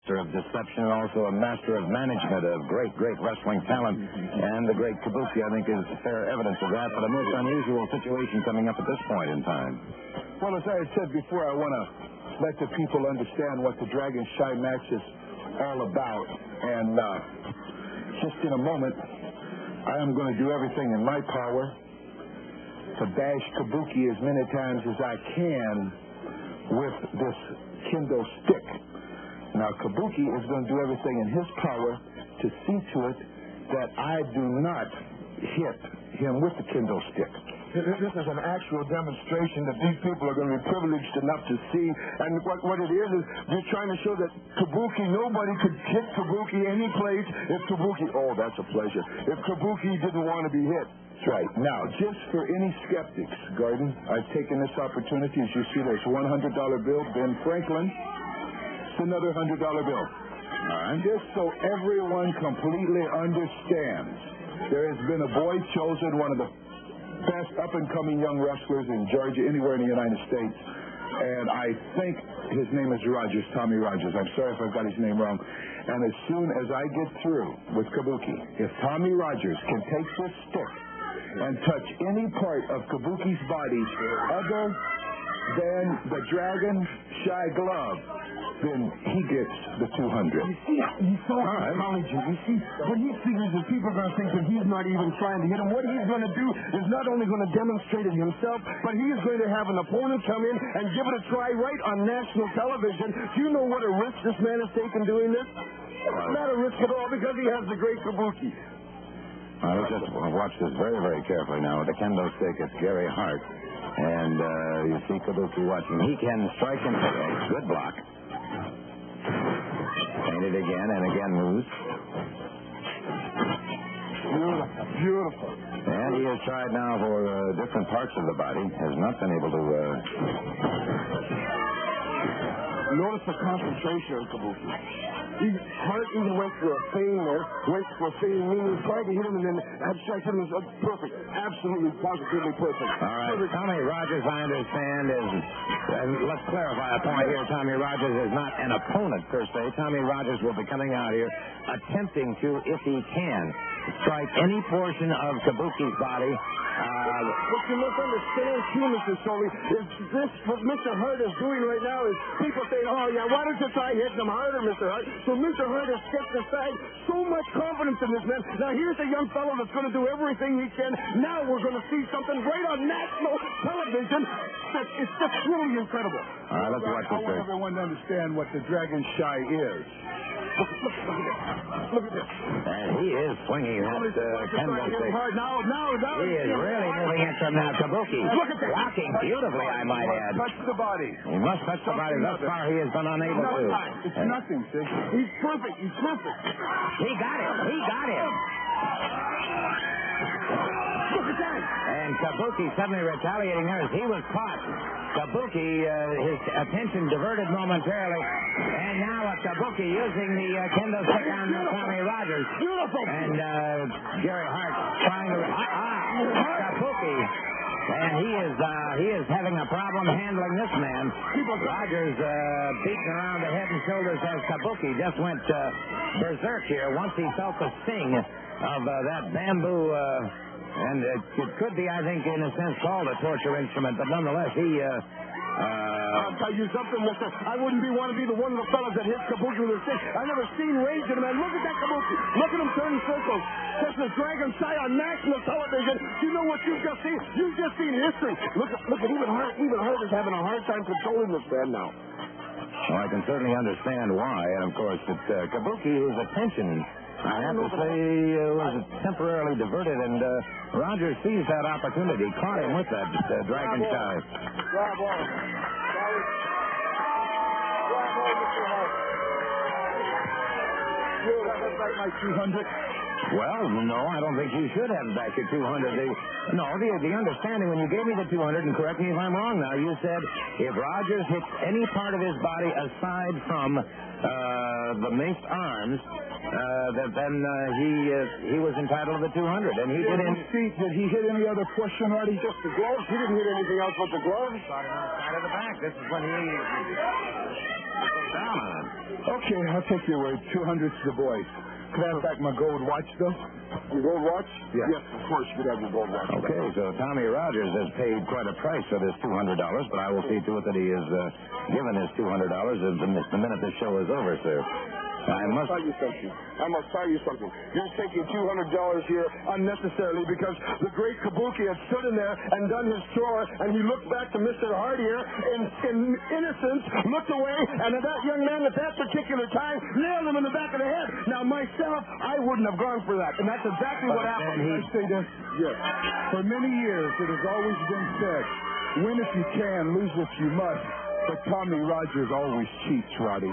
master of deception and also a master of management of great wrestling talent. And the Great Kabuki, I think, is fair evidence of that, but a most unusual situation coming up at this point in time. Well, as I had said before, I want to let the people understand what the Dragon Shy match is all about. And just in a moment, I am going to do everything in my power to bash Kabuki as many times as I can with this Kendo stick. Now, Kabuki is going to do everything in his power to see to it that I do not hit him with the Kendo stick. This is an actual demonstration that these people are going to be privileged enough to see. And what it is you're trying to show that Kabuki, nobody could hit Kabuki any place if Kabuki, oh, that's a pleasure, if Kabuki didn't want to be hit. That's right. Now, just for any skeptics, Gordon, I've taken this opportunity. As you see, there's a $100 bill, Ben Franklin. It's another $100 bill. All right. Just so everyone completely understands, there has been a boy chosen, one of the best up-and-coming young wrestlers in Georgia, anywhere in the United States. And I think his name is Rogers, Tommy Rogers. I'm sorry if I've got his name wrong. And as soon as I get through with Kabuki, if Tommy Rogers can take this stick and touch any part of Kabuki's body other than the Dragon Shy glove, then he gets the 200. You see, he's so intelligent. You see, what he figures is people are going to think that he's not even trying to hit him. What he's going to do is not only going to demonstrate it himself, but he is going to have an opponent come in and give it a try right on national television. Do you know what a risk this man has taken doing this? It's not a risk at all because he has the Great Kabuki. Let's just watch this very, very carefully now. With the Kendo stick, it's Gary Hart. And you see Kabuki watching. He can strike him. Good block. Painted again and again moves. Beautiful. And he has tried now for different parts of the body. Has not been able to... Notice the concentration on Kabuki. Hart even went for a feint there, meaning he tried to hit him and then abstracted him. Perfect. Absolutely, positively perfect. All right. Perfect. Tommy Rogers, I understand, is... let's clarify a point here. Tommy Rogers is not an opponent, per se. Tommy Rogers will be coming out here attempting to, if he can, strike any portion of Kabuki's body. What you must understand, too, Mr. Soley, is this, what Mr. Hart is doing right now is people saying, oh, yeah, why don't you try hitting him harder, Mr. Hart? So Mr. Hart has stepped aside so much confidence in this man. Now, here's a young fellow that's going to do everything he can. Now we're going to see something great on national television. It's just really incredible. All right, let's watch this. I want everyone to understand what the Dragon Shy is. Look at this. Look at this. And he is swinging that Kendo stick. Now. He is really moving it from now. Kabuki. Look at this. Blocking beautifully, I might add. Touch the body. He must touch the body. Thus far, he has been unable to. It's nothing, see? He's perfect. He's perfect. He got him. Look at that. And Kabuki suddenly retaliating there as he was caught. Kabuki, his attention diverted momentarily. And now Kabuki using the Kendo stick on Tommy Rogers. Beautiful. And Gary Hart trying to... Kabuki. And he is having a problem handling this man. Rogers beating around the head and shoulders as Kabuki just went berserk here once he felt the sting of that bamboo... and it could be, I think, in a sense, called a torture instrument, but nonetheless, he... I'll tell you something, mister. I wouldn't want to be the one of the fellas that hits Kabuki with a stick. I've never seen rage in a man. Look at that Kabuki. Look at him turning circles. That's the Dragon Shy on national television. You know what you've just seen? You've just seen history. Look at even Hart. Even Hart is having a hard time controlling this man now. Well, I can certainly understand why. And, of course, Kabuki, his attention... I have to say, was temporarily diverted, and Rogers seized that opportunity, caught him with that Dragon Shy. Bravo. Bravo, Mr. Hart. Good. I have back my 200. Well, no, I don't think you should have back your 200. The understanding when you gave me the 200, and correct me if I'm wrong now, you said if Rogers hits any part of his body aside from the maced arms, then he was entitled to the 200, and he didn't. Did he hit any other portion, Roddy? Just the gloves. He didn't hit anything else but the gloves. Shot him on the side of the back. This is when he... down on it. Okay, I'll take your word. 200 to the boys. Can I have back my gold watch, though? Your gold watch? Yeah. Yes, of course you could have your gold watch. Okay, so Tommy Rogers has paid quite a price for this $200, but I will see to it that he is given his $200 the minute this show is over, sir. I must tell you something. You're taking $200 here unnecessarily because the Great Kabuki had stood in there and done his chore, and he looked back to Mr. Hart here in innocence, looked away, and that young man at that particular time nailed him in the back of the head. Now, myself, I wouldn't have gone for that, and that's exactly what happened. I say this. Yes. For many years, it has always been said, win if you can, lose if you must. But Tommy Rogers always cheats, Roddy.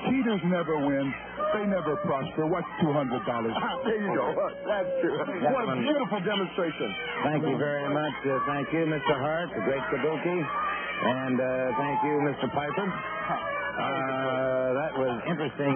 Cheaters never win. They never prosper. What's $200? There you go. That's true. What a beautiful demonstration. thank you very much. Thank you, Mr. Hart, the Great Kabuki, and thank you, Mr. Piper. That was interesting.